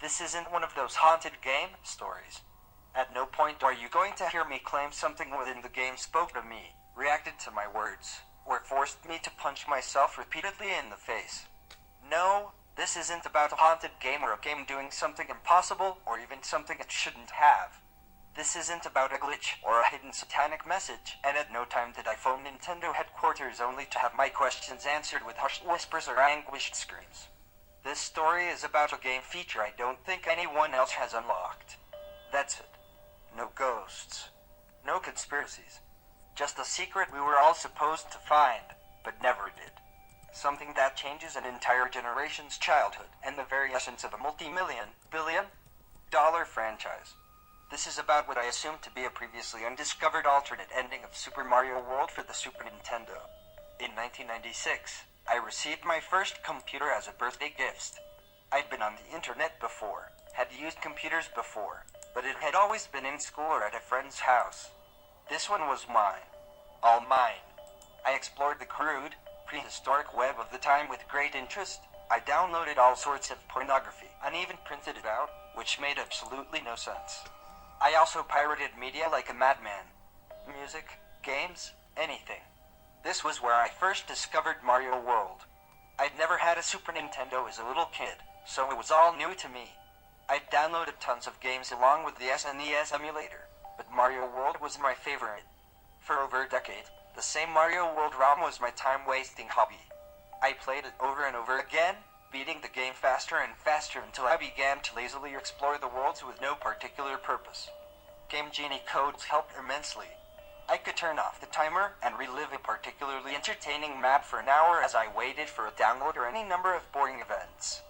This isn't one of those haunted game stories. At no point are you going to hear me claim something within the game spoke to me, reacted to my words, or forced me to punch myself repeatedly in the face. No, this isn't about a haunted game or a game doing something impossible or even something it shouldn't have. This isn't about a glitch or a hidden satanic message, and at no time did I phone Nintendo headquarters only to have my questions answered with hushed whispers or anguished screams. This story is about a game feature I don't think anyone else has unlocked. That's it. No ghosts. No conspiracies. Just a secret we were all supposed to find, but never did. Something that changes an entire generation's childhood and the very essence of a multi-billion-dollar franchise. This is about what I assumed to be a previously undiscovered alternate ending of Super Mario World for the Super Nintendo. In 1996, I received my first computer as a birthday gift. I'd been on the internet before, had used computers before, but it had always been in school or at a friend's house. This one was mine. All mine. I explored the crude, prehistoric web of the time with great interest. I downloaded all sorts of pornography and even printed it out, which made absolutely no sense. I also pirated media like a madman. Music, games, anything. This was where I first discovered Mario World. I'd never had a Super Nintendo as a little kid, so it was all new to me. I'd downloaded tons of games along with the SNES emulator, but Mario World was my favorite. For over a decade, the same Mario World ROM was my time-wasting hobby. I played it over and over again, beating the game faster and faster until I began to lazily explore the worlds with no particular purpose. Game Genie codes helped immensely. I could turn off the timer and relive a particularly entertaining map for an hour as I waited for a download or any number of boring events.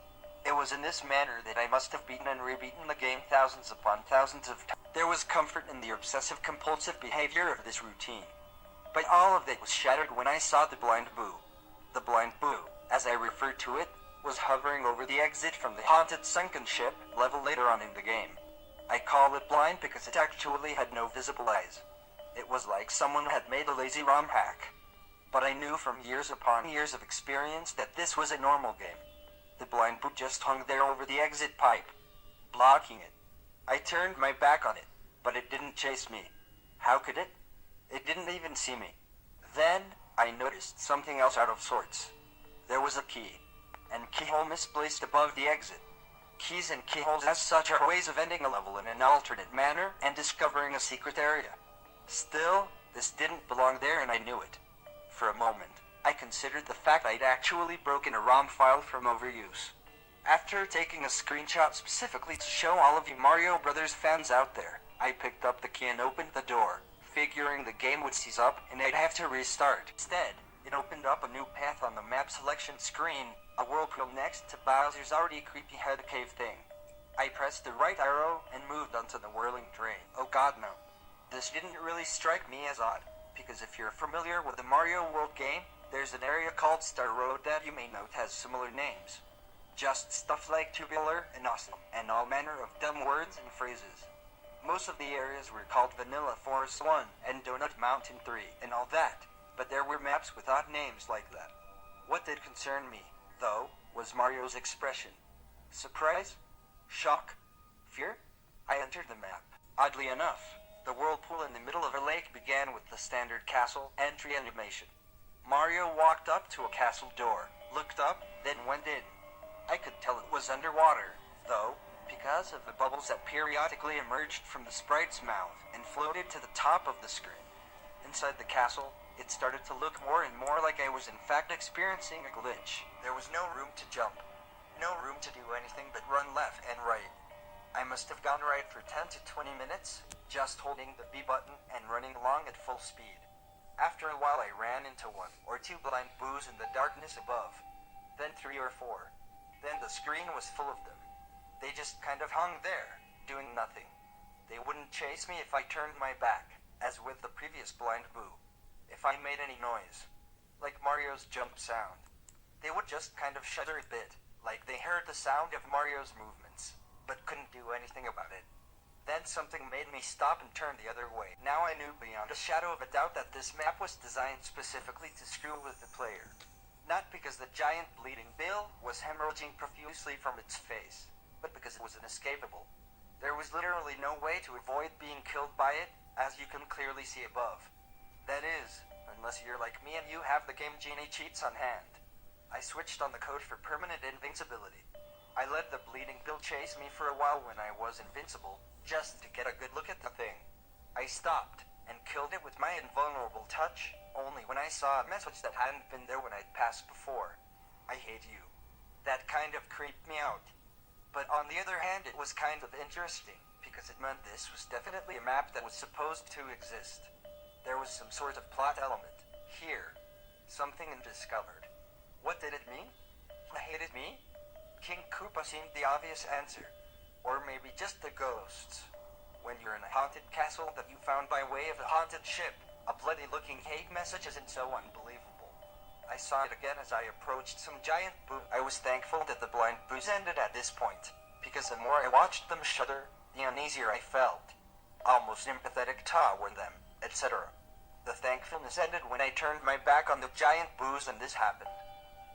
It was in this manner that I must have beaten and rebeaten the game thousands upon thousands of times. There was comfort in the obsessive-compulsive behavior of this routine. But all of it was shattered when I saw the Blind Boo. The Blind Boo, as I referred to it, was hovering over the exit from the haunted sunken ship level later on in the game. I call it blind because it actually had no visible eyes. It was like someone had made a lazy ROM hack. But I knew from years upon years of experience that this was a normal game. The Blind Boo just hung there over the exit pipe, blocking it. I turned my back on it, but it didn't chase me. How could it? It didn't even see me. Then, I noticed something else out of sorts. There was a key, and keyhole misplaced above the exit. Keys and keyholes as such are ways of ending a level in an alternate manner and discovering a secret area. Still, this didn't belong there and I knew it. For a moment, I considered the fact I'd actually broken a ROM file from overuse. After taking a screenshot specifically to show all of you Mario Brothers fans out there, I picked up the key and opened the door, figuring the game would seize up and I'd have to restart. Instead, it opened up a new path on the map selection screen, a whirlpool next to Bowser's already creepy head cave thing. I pressed the right arrow and moved onto the whirling drain. Oh god no. This didn't really strike me as odd, because if you're familiar with the Mario World game, there's an area called Star Road that you may note has similar names. Just stuff like tubular and awesome, and all manner of dumb words and phrases. Most of the areas were called Vanilla Forest 1 and Donut Mountain 3 and all that, but there were maps with odd names like that. What did concern me, though, was Mario's expression. Surprise? Shock? Fear? I entered the map. Oddly enough, the whirlpool in the middle of a lake began with the standard castle entry animation. Mario walked up to a castle door, looked up, then went in. I could tell it was underwater, though, because of the bubbles that periodically emerged from the sprite's mouth and floated to the top of the screen. Inside the castle, it started to look more and more like I was in fact experiencing a glitch. There was no room to jump, no room to do anything but run left and right. I must have gone right for 10 to 20 minutes, just holding the B button and running along at full speed. After a while I ran into one or two Blind Boos in the darkness above, then 3 or 4. Then the screen was full of them. They just kind of hung there, doing nothing. They wouldn't chase me if I turned my back, as with the previous Blind Boo. If I made any noise, like Mario's jump sound, they would just kind of shudder a bit, like they heard the sound of Mario's movements, but couldn't do anything about it. Then something made me stop and turn the other way. Now I knew beyond a shadow of a doubt that this map was designed specifically to screw with the player. Not because the giant bleeding bill was hemorrhaging profusely from its face, but because it was inescapable. There was literally no way to avoid being killed by it, as you can clearly see above. That is, unless you're like me and you have the Game Genie cheats on hand. I switched on the code for permanent invincibility. I let the bleeding Bill chase me for a while when I was invincible, just to get a good look at the thing. I stopped, and killed it with my invulnerable touch, only when I saw a message that hadn't been there when I'd passed before. I hate you. That kind of creeped me out. But on the other hand, it was kind of interesting, because it meant this was definitely a map that was supposed to exist. There was some sort of plot element, here. Something undiscovered. What did it mean? I hated me? King Koopa seemed the obvious answer. Or maybe just the ghosts. When you're in a haunted castle that you found by way of a haunted ship, a bloody-looking hate message isn't so unbelievable. I saw it again as I approached some giant boo. I was thankful that the blind boos ended at this point, because the more I watched them shudder, the uneasier I felt. Almost sympathetic toward them, etc. The thankfulness ended when I turned my back on the giant boos and this happened.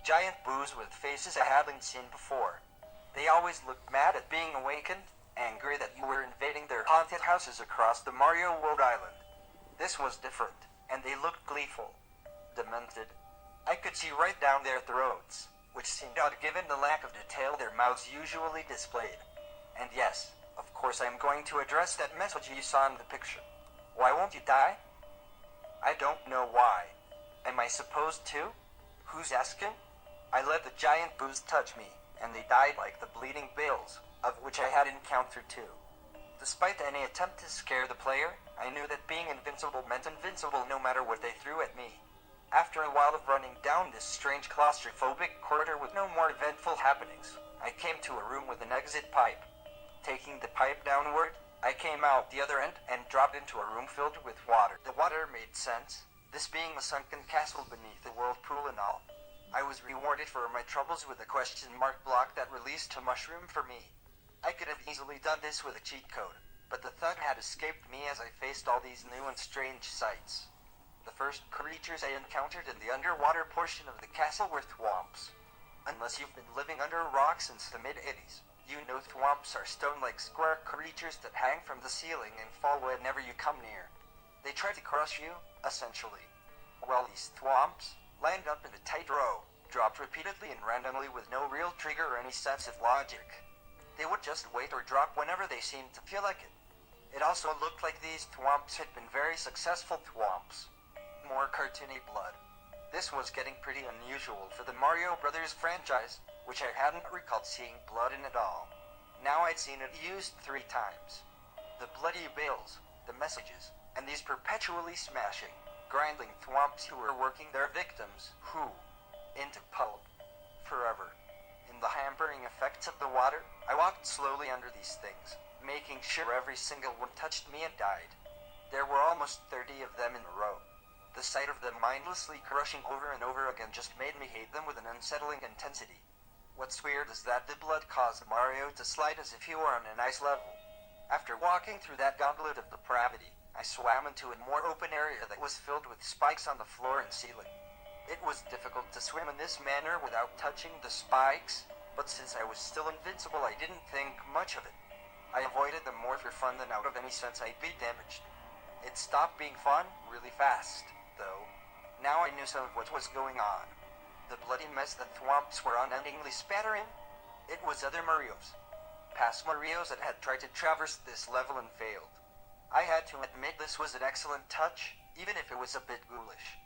Giant boos with faces I hadn't seen before. They always looked mad at being awakened, angry that you were invading their haunted houses across the Mario World Island. This was different, and they looked gleeful. Demented. I could see right down their throats, which seemed odd given the lack of detail their mouths usually displayed. And yes, of course I'm going to address that message you saw in the picture. Why won't you die? I don't know why. Am I supposed to? Who's asking? I let the giant boos touch me, and they died like the bleeding bills, of which I had encountered too. Despite any attempt to scare the player, I knew that being invincible meant invincible no matter what they threw at me. After a while of running down this strange claustrophobic corridor with no more eventful happenings, I came to a room with an exit pipe. Taking the pipe downward, I came out the other end and dropped into a room filled with water. The water made sense, this being a sunken castle beneath the whirlpool and all. I was rewarded for my troubles with a question mark block that released a mushroom for me. I could have easily done this with a cheat code, but the thug had escaped me as I faced all these new and strange sights. The first creatures I encountered in the underwater portion of the castle were thwomps. Unless you've been living under a rock since the mid-80s, you know thwomps are stone-like square creatures that hang from the ceiling and fall whenever you come near. They try to crush you, essentially. Well, these thwomps lined up in a tight row, dropped repeatedly and randomly with no real trigger or any sense of logic. They would just wait or drop whenever they seemed to feel like it. It also looked like these thwomps had been very successful thwomps. More cartoony blood. This was getting pretty unusual for the Mario Brothers franchise, which I hadn't recalled seeing blood in at all. Now I'd seen it used 3 times. The bloody bills, the messages, and these perpetually smashing, grinding thwomps who were working their victims, into pulp. Forever. In the hampering effects of the water, I walked slowly under these things, making sure every single one touched me and died. There were almost 30 of them in a row. The sight of them mindlessly crushing over and over again just made me hate them with an unsettling intensity. What's weird is that the blood caused Mario to slide as if he were on an ice level. After walking through that gauntlet of depravity, I swam into a more open area that was filled with spikes on the floor and ceiling. It was difficult to swim in this manner without touching the spikes, but since I was still invincible I didn't think much of it. I avoided them more for fun than out of any sense I'd be damaged. It stopped being fun really fast, though. Now I knew some of what was going on. The bloody mess that thwomps were unendingly spattering. It was other Marios. Past Marios that had tried to traverse this level and failed. I had to admit this was an excellent touch, even if it was a bit ghoulish.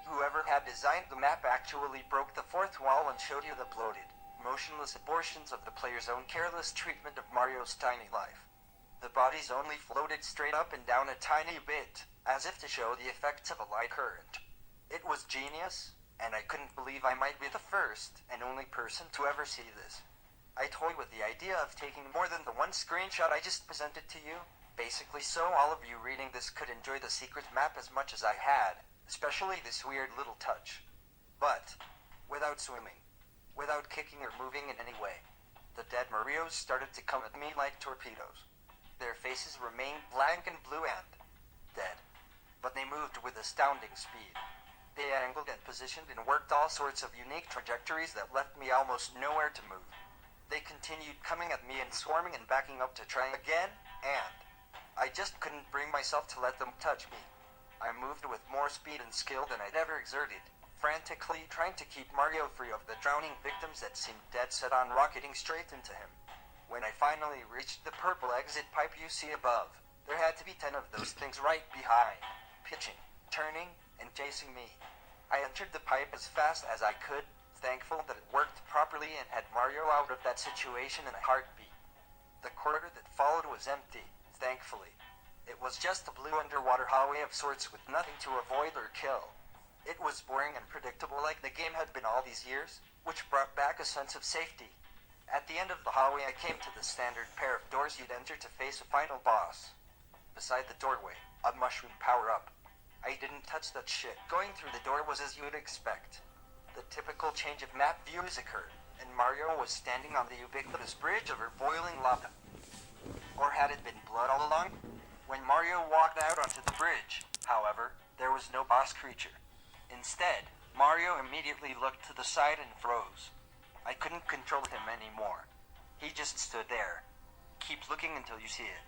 Whoever had designed the map actually broke the fourth wall and showed you the bloated, motionless abortions of the player's own careless treatment of Mario's tiny life. The bodies only floated straight up and down a tiny bit, as if to show the effects of a light current. It was genius, and I couldn't believe I might be the first and only person to ever see this. I toyed with the idea of taking more than the one screenshot I just presented to you, basically so all of you reading this could enjoy the secret map as much as I had, especially this weird little touch. But, without swimming, without kicking or moving in any way, the dead Marios started to come at me like torpedoes. Their faces remained blank and blue and dead, but they moved with astounding speed. They angled and positioned and worked all sorts of unique trajectories that left me almost nowhere to move. They continued coming at me and swarming and backing up to try again, and I just couldn't bring myself to let them touch me. I moved with more speed and skill than I'd ever exerted, frantically trying to keep Mario free of the drowning victims that seemed dead set on rocketing straight into him. When I finally reached the purple exit pipe you see above, there had to be 10 of those things right behind, pitching, turning, and chasing me. I entered the pipe as fast as I could, thankful that it worked properly and had Mario out of that situation in a heartbeat. The corridor that followed was empty, thankfully. It was just a blue underwater hallway of sorts with nothing to avoid or kill. It was boring and predictable like the game had been all these years, which brought back a sense of safety. At the end of the hallway I came to the standard pair of doors you'd enter to face a final boss. Beside the doorway, a mushroom power-up. I didn't touch that shit. Going through the door was as you'd expect. The typical change of map views occurred, and Mario was standing on the ubiquitous bridge over boiling lava. Or had it been blood all along? When Mario walked out onto the bridge, however, there was no boss creature. Instead, Mario immediately looked to the side and froze. I couldn't control him anymore. He just stood there. Keep looking until you see it.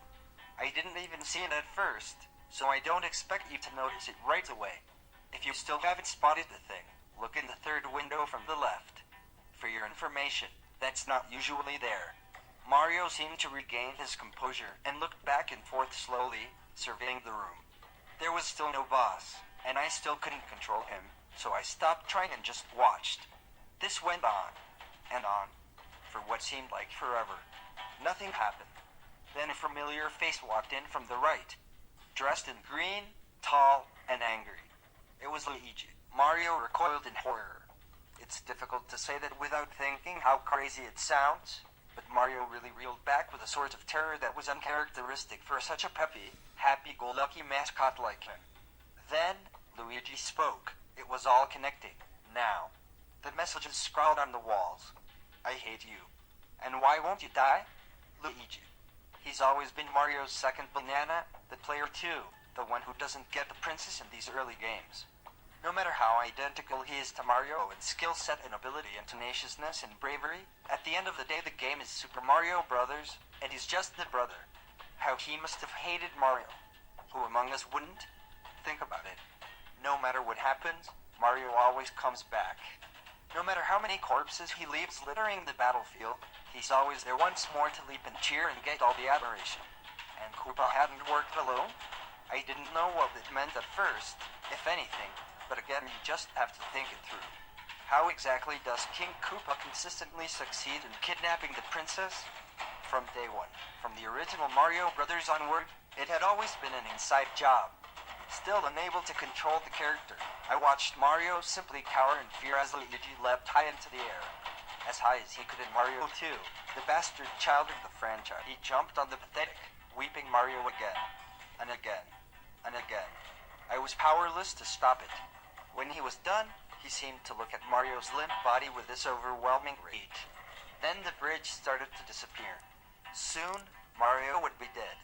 I didn't even see it at first, so I don't expect you to notice it right away. If you still haven't spotted the thing, look in the third window from the left. For your information, that's not usually there. Mario seemed to regain his composure and looked back and forth slowly, surveying the room. There was still no boss, and I still couldn't control him, so I stopped trying and just watched. This went on, and on, for what seemed like forever. Nothing happened. Then a familiar face walked in from the right, dressed in green, tall, and angry. It was Luigi. Mario recoiled in horror. It's difficult to say that without thinking how crazy it sounds, but Mario really reeled back with a sort of terror that was uncharacteristic for such a peppy, happy-go-lucky mascot like him. Then, Luigi spoke. It was all connecting. Now. The messages scrawled on the walls. I hate you. And why won't you die? Luigi. He's always been Mario's second banana, the player too, the one who doesn't get the princess in these early games. No matter how identical he is to Mario in skill set and ability and tenaciousness and bravery, at the end of the day the game is Super Mario Brothers, and he's just the brother. How he must have hated Mario. Who among us wouldn't? Think about it. No matter what happens, Mario always comes back. No matter how many corpses he leaves littering the battlefield, he's always there once more to leap and cheer and get all the admiration. And Koopa hadn't worked alone? I didn't know what it meant at first, if anything, but again you just have to think it through. How exactly does King Koopa consistently succeed in kidnapping the princess? From day one, from the original Mario Brothers onward, it had always been an inside job. Still unable to control the character, I watched Mario simply cower in fear as Luigi leapt high into the air. As high as he could in Mario 2, the bastard child of the franchise. He jumped on the pathetic, weeping Mario again, and again, and again. I was powerless to stop it. When he was done, he seemed to look at Mario's limp body with this overwhelming rage. Then the bridge started to disappear. Soon, Mario would be dead.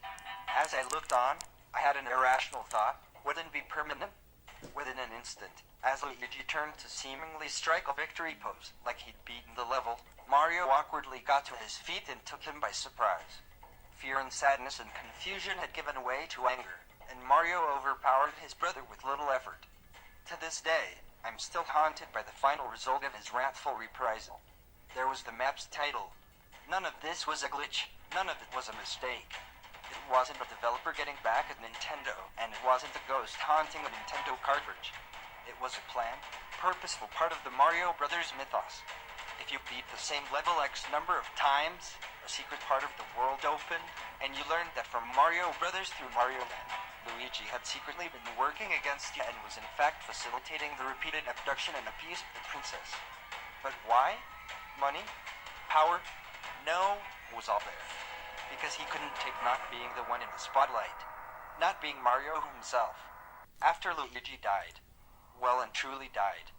As I looked on, I had an irrational thought. Wouldn't be permanent? Within an instant, as Luigi turned to seemingly strike a victory pose, like he'd beaten the level, Mario awkwardly got to his feet and took him by surprise. Fear and sadness and confusion had given way to anger, and Mario overpowered his brother with little effort. To this day, I'm still haunted by the final result of his wrathful reprisal. There was the map's title. None of this was a glitch. None of it was a mistake. It wasn't a developer getting back at Nintendo, and it wasn't a ghost haunting a Nintendo cartridge. It was a planned, purposeful part of the Mario Brothers mythos. If you beat the same level X number of times, a secret part of the world opened, and you learned that from Mario Brothers through Mario Land, Luigi had secretly been working against you and was in fact facilitating the repeated abduction and abuse of the princess. But why? Money? Power? No, it was all there. Because he couldn't take not being the one in the spotlight. Not being Mario himself. After Luigi died, well and truly died,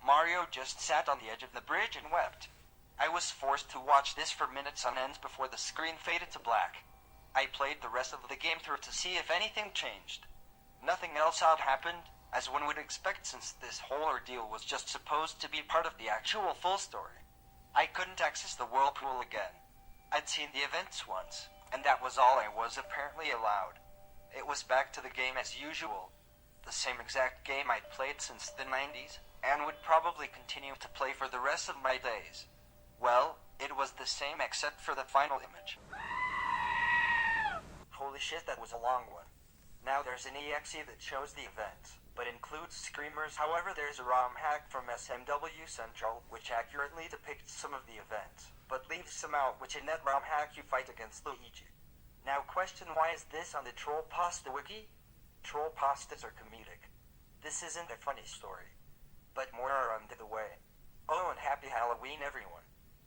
Mario just sat on the edge of the bridge and wept. I was forced to watch this for minutes on end before the screen faded to black. I played the rest of the game through to see if anything changed. Nothing else odd happened, as one would expect since this whole ordeal was just supposed to be part of the actual full story. I couldn't access the whirlpool again. I'd seen the events once, and that was all I was apparently allowed. It was back to the game as usual. The same exact game I'd played since the 90s, and would probably continue to play for the rest of my days. Well, it was the same except for the final image. Holy shit, that was a long one. Now there's an EXE that shows the events, but includes screamers. However, there's a ROM hack from SMW Central, which accurately depicts some of the events, but leaves some out, which in that ROM hack you fight against Luigi. Now question, why is this on the Trollpasta wiki? Trollpastas are comedic. This isn't a funny story, but more are under the way. Oh, and happy Halloween everyone.